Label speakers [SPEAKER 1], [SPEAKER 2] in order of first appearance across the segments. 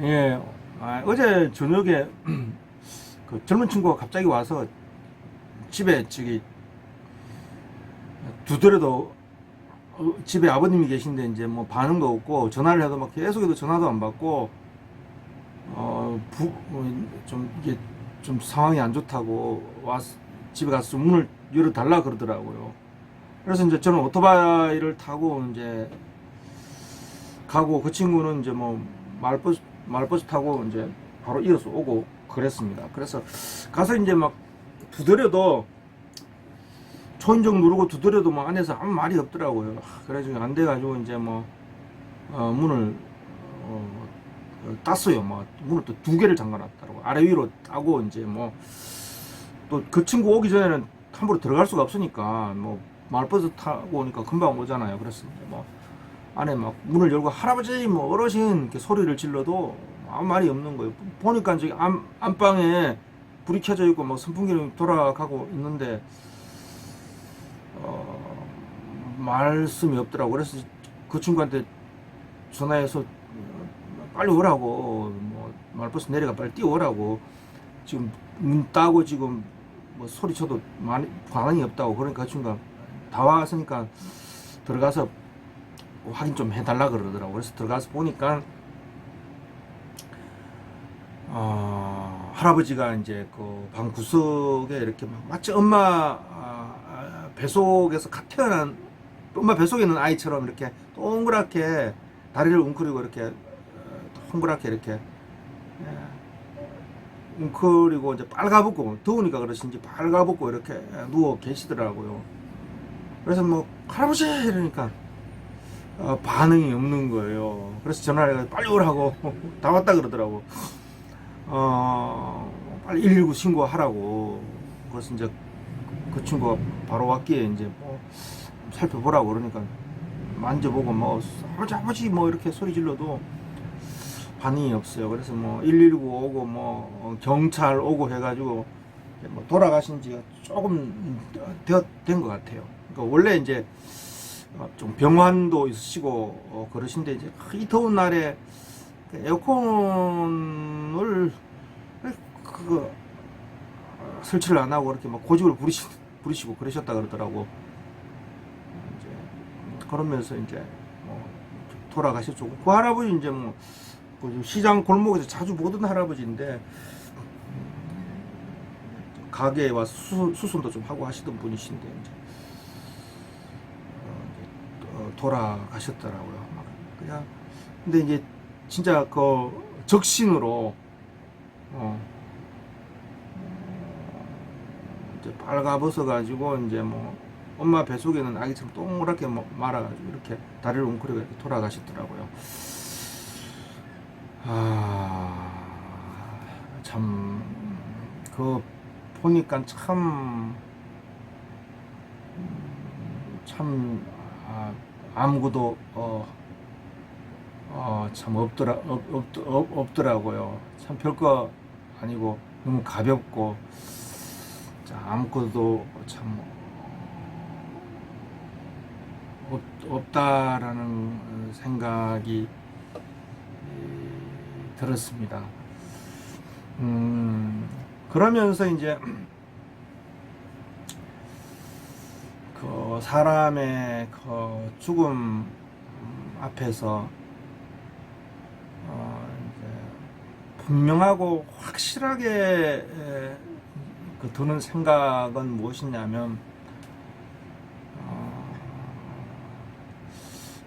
[SPEAKER 1] 예, 어제 저녁에 그 젊은 친구가 갑자기 와서 집에 저기 두드려도 집에 아버님이 계신데 이제 뭐 반응도 없고 전화를 해도 막 계속해도 전화도 안 받고 좀 이게 좀 상황이 안 좋다고 와서 집에 가서 문을 열어 달라 그러더라고요. 그래서 이제 저는 오토바이를 타고 이제 가고 그 친구는 이제 뭐 마을버스 타고 이제 바로 이어서 오고 그랬습니다. 그래서 가서 이제 막 두드려도 초인종 누르고 두드려도 뭐 안에서 아무 말이 없더라고요. 그래가지고 안 돼가지고 이제 뭐 문을 땄어요. 뭐 문을 또 두 개를 잠가놨더라고. 아래 위로 따고 이제 뭐 또 그 친구 오기 전에는 함부로 들어갈 수가 없으니까 뭐 마을버스 타고 오니까 금방 오잖아요. 그래서 이제 뭐 안에 막 문을 열고 할아버지 뭐 어르신 이렇게 소리를 질러도 아무 말이 없는 거예요. 보니까 저기 안방에 불이 켜져 있고 막 선풍기는 돌아가고 있는데 말씀이 없더라고. 그래서 그 친구한테 전화해서 빨리 오라고, 뭐 말버스 내려가 빨리 뛰어오라고, 지금 문 따고 지금 뭐 소리쳐도 많이 반응이 없다고. 그러니까 그 친구가 다 왔으니까 들어가서 확인 좀 해달라 그러더라고. 그래서 들어가서 보니까 할아버지가 이제 그 방 구석에 이렇게 막 마치 엄마 배속에서 갓 태어난 엄마 배속에 있는 아이처럼 이렇게 동그랗게 다리를 웅크리고 이렇게 동그랗게 이렇게 웅크리고 이제 빨가벗고 더우니까 그러신지 빨가벗고 이렇게 누워 계시더라고요. 그래서 뭐 할아버지 이러니까 반응이 없는 거예요. 그래서 전화를 해서 빨리 오라고 다 왔다 그러더라고. 빨리 119 신고하라고. 그래서 이제 그 친구가 바로 왔기에 이제 뭐 살펴보라고 그러니까 만져보고 뭐 아버지 아버지 뭐 이렇게 소리 질러도 반응이 없어요. 그래서 뭐 119 오고 뭐 경찰 오고 해가지고 뭐 돌아가신 지가 조금 된 것 같아요. 그러니까 원래 이제 좀 병환도 있으시고 그러신데 이제 이 더운 날에 에어컨을 그 설치를 안 하고 이렇게 막 고집을 부리시고 그러셨다 그러더라고. 이제 그러면서 이제 뭐 돌아가셨죠. 그 할아버지 이제 뭐 시장 골목에서 자주 보던 할아버지인데 가게에 와서 수선도 좀 하고 하시던 분이신데 이제 돌아가셨더라고요. 그냥 근데 이제 진짜 그 적신으로 이제 빨가벗어 가지고 이제 뭐 엄마 뱃속에는 아기처럼 동그랗게 말아가지고 이렇게 다리를 웅크리고 이렇게 돌아가셨더라고요. 참 그 보니까 참 아무것도 참 없더라고요. 참 별거 아니고 너무 가볍고 아무것도 참 없다라는 생각이 들었습니다. 그러면서 이제 그 사람의 그 죽음 앞에서 이제 분명하고 확실하게 그 드는 생각은 무엇이냐면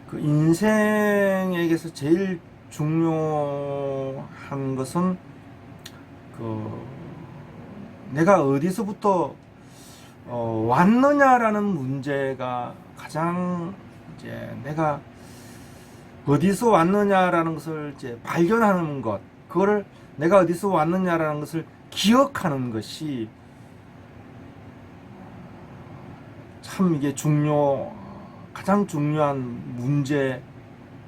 [SPEAKER 1] 그 인생에게서 제일 중요한 것은 그 내가 어디서부터 왔느냐라는 문제가 가장 이제 내가 어디서 왔느냐라는 것을 이제 발견하는 것, 그거를 내가 어디서 왔느냐라는 것을 기억하는 것이 참 이게 가장 중요한 문제.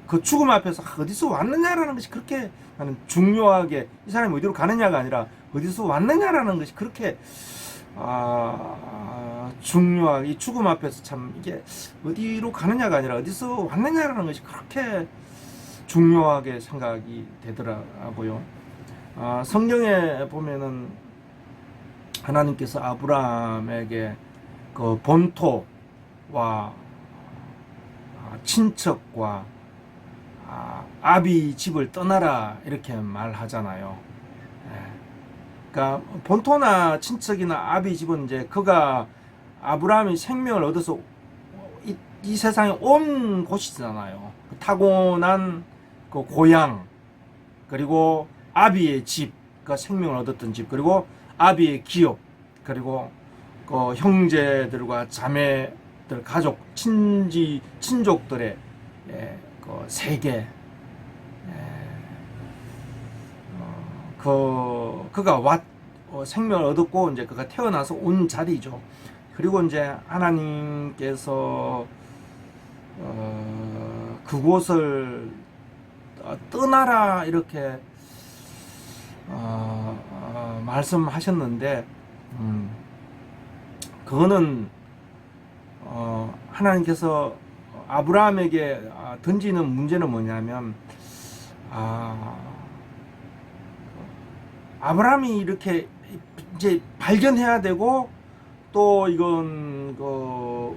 [SPEAKER 1] 그 죽음 앞에서 어디서 왔느냐라는 것이 그렇게 나는 중요하게, 이 사람이 어디로 가느냐가 아니라 어디서 왔느냐라는 것이 그렇게 중요하게, 이 죽음 앞에서 참 이게 어디로 가느냐가 아니라 어디서 왔느냐라는 것이 그렇게 중요하게 생각이 되더라고요. 성경에 보면은 하나님께서 아브라함에게 그 본토와 친척과 아비 집을 떠나라 이렇게 말하잖아요. 그러니까 본토나 친척이나 아비 집은 이제 그가 아브라함이 생명을 얻어서 이 세상에 온 곳이잖아요. 타고난 그 고향, 그리고 아비의 집, 그 생명을 얻었던 집, 그리고 아비의 기업, 그리고 그 형제들과 자매들, 가족, 친족들의 그 세계, 그가 생명을 얻었고 이제 그가 태어나서 온 자리죠. 그리고 이제 하나님께서 그곳을 떠나라 이렇게 말씀하셨는데, 그거는 하나님께서 아브라함에게 던지는 문제는 뭐냐면, 아브라함이 이렇게 이제 발견해야 되고, 또 이건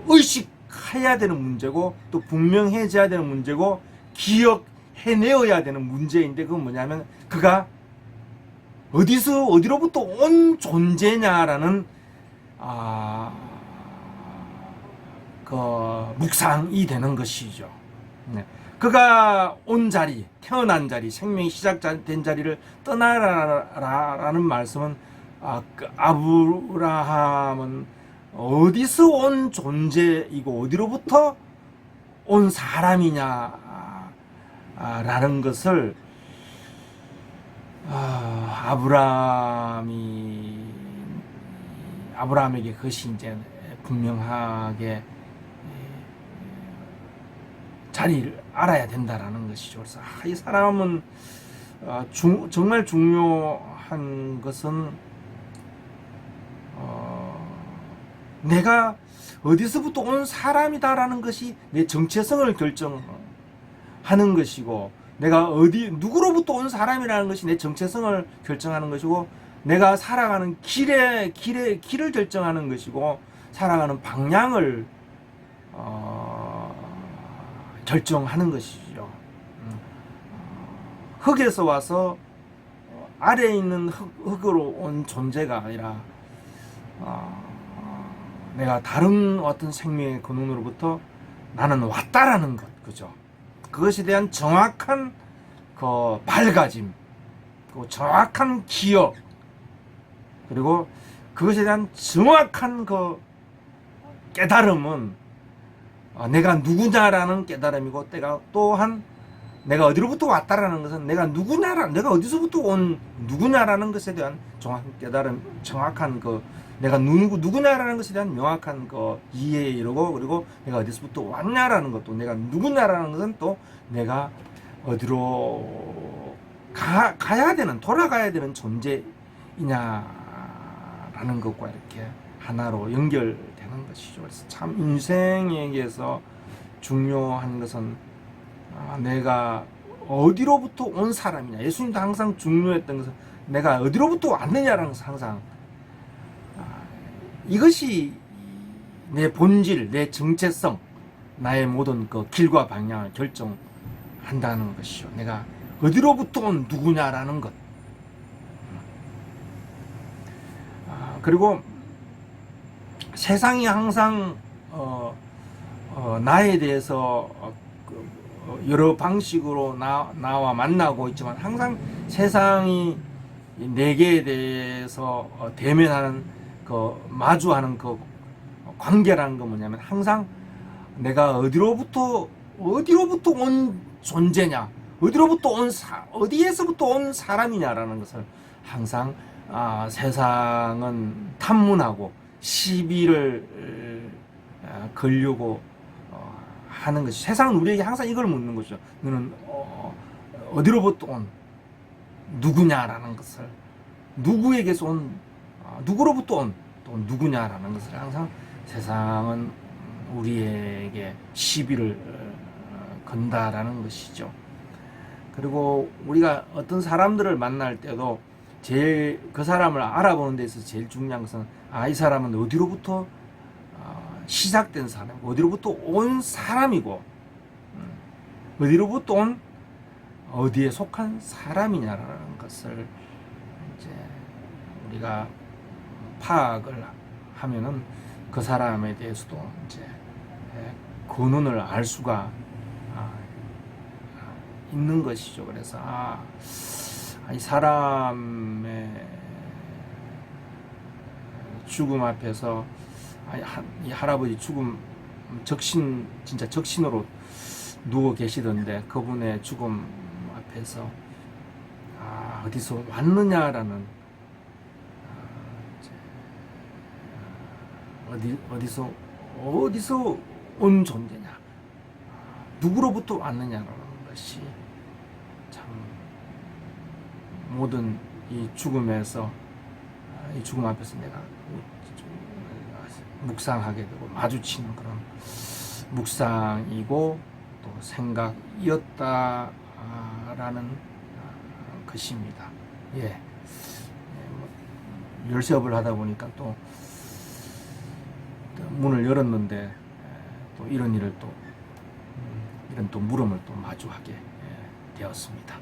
[SPEAKER 1] 의식해야 되는 문제고, 또 분명해져야 되는 문제고, 기억해내어야 되는 문제인데, 그건 뭐냐면 그가 어디로부터 온 존재냐라는 그 묵상이 되는 것이죠. 네. 그가 온 자리, 태어난 자리, 생명이 시작된 자리를 떠나라라는 말씀은 그 아브라함은 어디서 온 존재이고 어디로부터 온 사람이냐라는 것을 아브라함에게 그것이 이제 분명하게 자리를 알아야 된다라는 것이죠. 그래서 이 사람은 정말 중요한 것은 내가 어디서부터 온 사람이다라는 것이 내 정체성을 결정하는 것이고, 내가 누구로부터 온 사람이라는 것이 내 정체성을 결정하는 것이고, 내가 살아가는 길을 결정하는 것이고, 살아가는 방향을 결정하는 것이죠. 흙에서 와서 아래에 있는 흙으로 온 존재가 아니라 내가 다른 어떤 생명의 근원으로부터 나는 왔다라는 것, 그죠? 그것에 대한 정확한 그 밝아짐, 그 정확한 기억, 그리고 그것에 대한 정확한 그 깨달음은 내가 누구냐라는 깨달음이고, 또한 내가 어디로부터 왔다라는 것은 내가 어디서부터 온 누구냐라는 것에 대한 정확한 깨달음, 정확한 내가 누구냐라는 것에 대한 명확한 이해에 이르고, 그리고 내가 어디서부터 왔냐라는 것도, 내가 누구냐라는 것은 또 내가 어디로 돌아가야 되는 존재이냐라는 것과 이렇게 하나로 연결되는 것이죠. 그래서 참 인생에게서 중요한 것은 내가 어디로부터 온 사람이냐. 예수님도 항상 중요했던 것은 내가 어디로부터 왔느냐라는 것을 항상, 이것이 내 본질, 내 정체성, 나의 모든 그 길과 방향을 결정한다는 것이죠. 내가 어디로부터 온 누구냐라는 것. 그리고 세상이 항상 나에 대해서 여러 방식으로 나와 만나고 있지만, 항상 세상이 내게 대해서 대면하는 마주하는 관계라는 건 뭐냐면, 항상 내가 어디로부터 온 존재냐, 어디에서부터 온 사람이냐라는 것을 항상 세상은 탐문하고 시비를 걸려고 하는 것이, 세상은 우리에게 항상 이걸 묻는 거죠. 너는 어디로부터 온 누구냐라는 것을, 누구에게서 온, 누구로부터 온 또 누구냐라는 것을 항상 세상은 우리에게 시비를 건다라는 것이죠. 그리고 우리가 어떤 사람들을 만날 때도 제일 그 사람을 알아보는 데 있어서 제일 중요한 것은 이 사람은 어디로부터 시작된 사람, 어디로부터 온 사람이고 어디로부터 온 어디에 속한 사람이냐라는 것을 이제 우리가 파악을 하면은 그 사람에 대해서도 이제 근원을 알 수가 있는 것이죠. 그래서 이 사람의 죽음 앞에서 이 할아버지 죽음 적신 진짜 적신으로 누워 계시던데 그분의 죽음 앞에서 어디서 왔느냐라는 어디서 온 존재냐, 누구로부터 왔느냐라는 것이 참 모든 이 죽음에서 이 죽음 앞에서 내가 묵상하게 되고 마주치는 그런 묵상이고 또 생각이었다라는 것입니다. 열쇠업을 하다 보니까 또 문을 열었는데 또 이런 일을 또 이런 또 물음을 또 마주하게 되었습니다.